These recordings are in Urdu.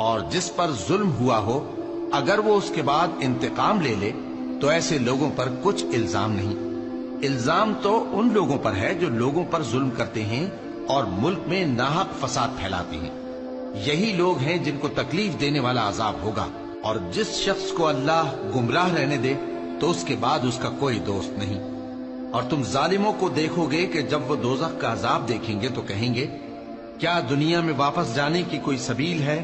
اور جس پر ظلم ہوا ہو اگر وہ اس کے بعد انتقام لے لے تو ایسے لوگوں پر کچھ الزام نہیں۔ الزام تو ان لوگوں پر ہے جو لوگوں پر ظلم کرتے ہیں اور ملک میں ناحق فساد پھیلاتے ہیں۔ یہی لوگ ہیں جن کو تکلیف دینے والا عذاب ہوگا، اور جس شخص کو اللہ گمراہ رہنے دے تو اس کے بعد اس کا کوئی دوست نہیں۔ اور تم ظالموں کو دیکھو گے کہ جب وہ دوزخ کا عذاب دیکھیں گے تو کہیں گے کیا دنیا میں واپس جانے کی کوئی سبیل ہے؟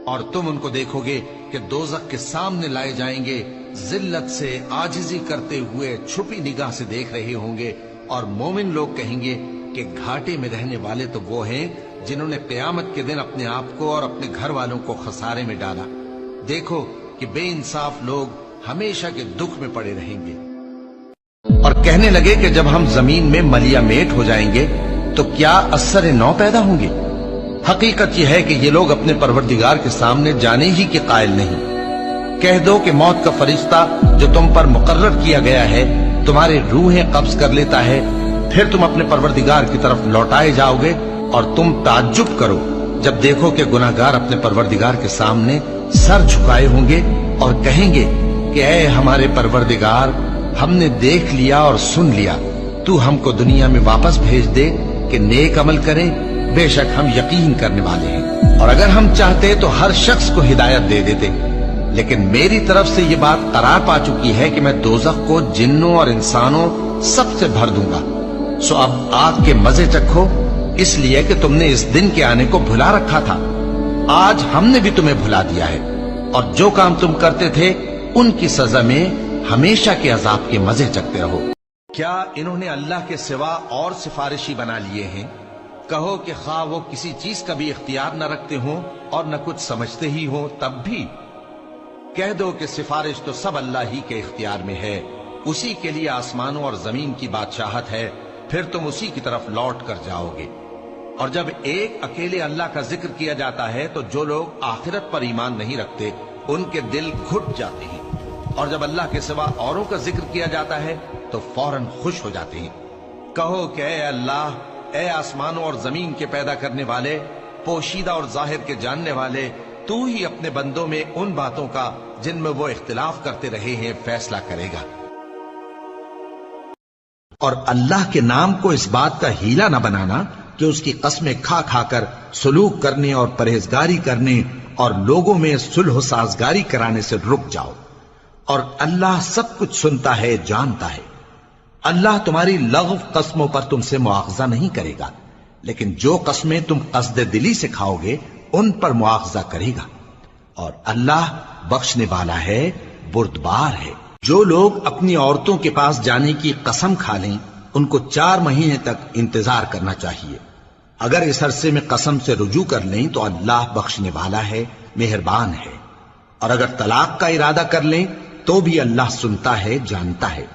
اور تم ان کو دیکھو گے کہ دوزخ کے سامنے لائے جائیں گے، ذلت سے عاجزی کرتے ہوئے چھپی نگاہ سے دیکھ رہے ہوں گے، اور مومن لوگ کہیں گے کہ گھاٹے میں رہنے والے تو وہ ہیں جنہوں نے قیامت کے دن اپنے آپ کو اور اپنے گھر والوں کو خسارے میں ڈالا۔ دیکھو کہ بے انصاف لوگ ہمیشہ کے دکھ میں پڑے رہیں گے۔ اور کہنے لگے کہ جب ہم زمین میں ملیا میٹ ہو جائیں گے تو کیا اثر نو پیدا ہوں گے؟ حقیقت یہ ہے کہ یہ لوگ اپنے پروردگار کے سامنے جانے ہی کے قائل نہیں۔ کہہ دو کہ موت کا فرشتہ جو تم پر مقرر کیا گیا ہے تمہاری روحیں قبض کر لیتا ہے، پھر تم اپنے پروردگار کی طرف لوٹائے جاؤ گے، اور تم تعجب کرو جب دیکھو کہ گناہگار اپنے پروردگار کے سامنے سر جھکائے ہوں گے اور کہیں گے کہ اے ہمارے پروردگار، ہم نے دیکھ لیا اور سن لیا، تو ہم کو دنیا میں واپس بھیج دے کہ نیک عمل کریں، بے شک ہم یقین کرنے والے ہیں۔ اور اگر ہم چاہتے تو ہر شخص کو ہدایت دے دیتے، لیکن میری طرف سے یہ بات قرار پا چکی ہے کہ میں دوزخ کو جنوں اور انسانوں سب سے بھر دوں گا۔ سو اب آگ کے مزے چکھو، اس لیے کہ تم نے اس دن کے آنے کو بھلا رکھا تھا۔ آج ہم نے بھی تمہیں بھلا دیا ہے، اور جو کام تم کرتے تھے ان کی سزا میں ہمیشہ کے عذاب کے مزے چکتے رہو۔ کیا انہوں نے اللہ کے سوا اور سفارشی بنا لیے ہیں؟ کہو کہ خواہ وہ کسی چیز کا بھی اختیار نہ رکھتے ہوں اور نہ کچھ سمجھتے ہی ہوں تب بھی کہہ دو کہ سفارش تو سب اللہ ہی کے اختیار میں ہے، اسی کے لیے آسمانوں اور زمین کی بادشاہت ہے، پھر تم اسی کی طرف لوٹ کر جاؤ گے۔ اور جب ایک اکیلے اللہ کا ذکر کیا جاتا ہے تو جو لوگ آخرت پر ایمان نہیں رکھتے ان کے دل گھٹ جاتے ہیں، اور جب اللہ کے سوا اوروں کا ذکر کیا جاتا ہے تو فوراً خوش ہو جاتے ہیں۔ کہو کہ اے اللہ، اے آسمانوں اور زمین کے پیدا کرنے والے، پوشیدہ اور ظاہر کے جاننے والے، تو ہی اپنے بندوں میں ان باتوں کا جن میں وہ اختلاف کرتے رہے ہیں فیصلہ کرے گا۔ اور اللہ کے نام کو اس بات کا ہیلا نہ بنانا کہ اس کی قسمیں کھا کھا کر سلوک کرنے اور پرہیزگاری کرنے اور لوگوں میں صلح و سازگاری کرانے سے رک جاؤ، اور اللہ سب کچھ سنتا ہے، جانتا ہے۔ اللہ تمہاری لغو قسموں پر تم سے مواخذہ نہیں کرے گا، لیکن جو قسمیں تم قصد دلی سے کھاؤ گے ان پر مواخذہ کرے گا، اور اللہ بخشنے والا ہے، بردبار ہے۔ جو لوگ اپنی عورتوں کے پاس جانے کی قسم کھا لیں ان کو 4 مہینے تک انتظار کرنا چاہیے۔ اگر اس عرصے میں قسم سے رجوع کر لیں تو اللہ بخشنے والا ہے، مہربان ہے، اور اگر طلاق کا ارادہ کر لیں تو بھی اللہ سنتا ہے، جانتا ہے۔